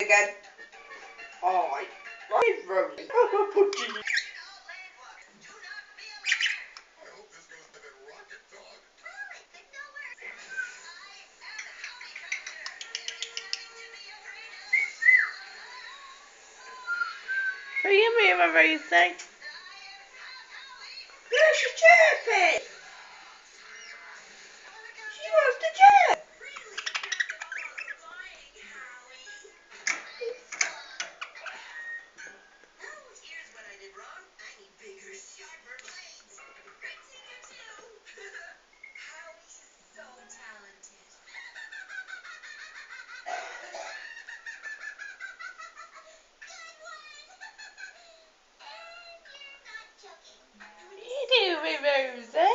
Again. I Rosie. Oh, budgie. Are you moving, Rosie? Where's she chirping? She wants to chirp. What are you doing, Rosie?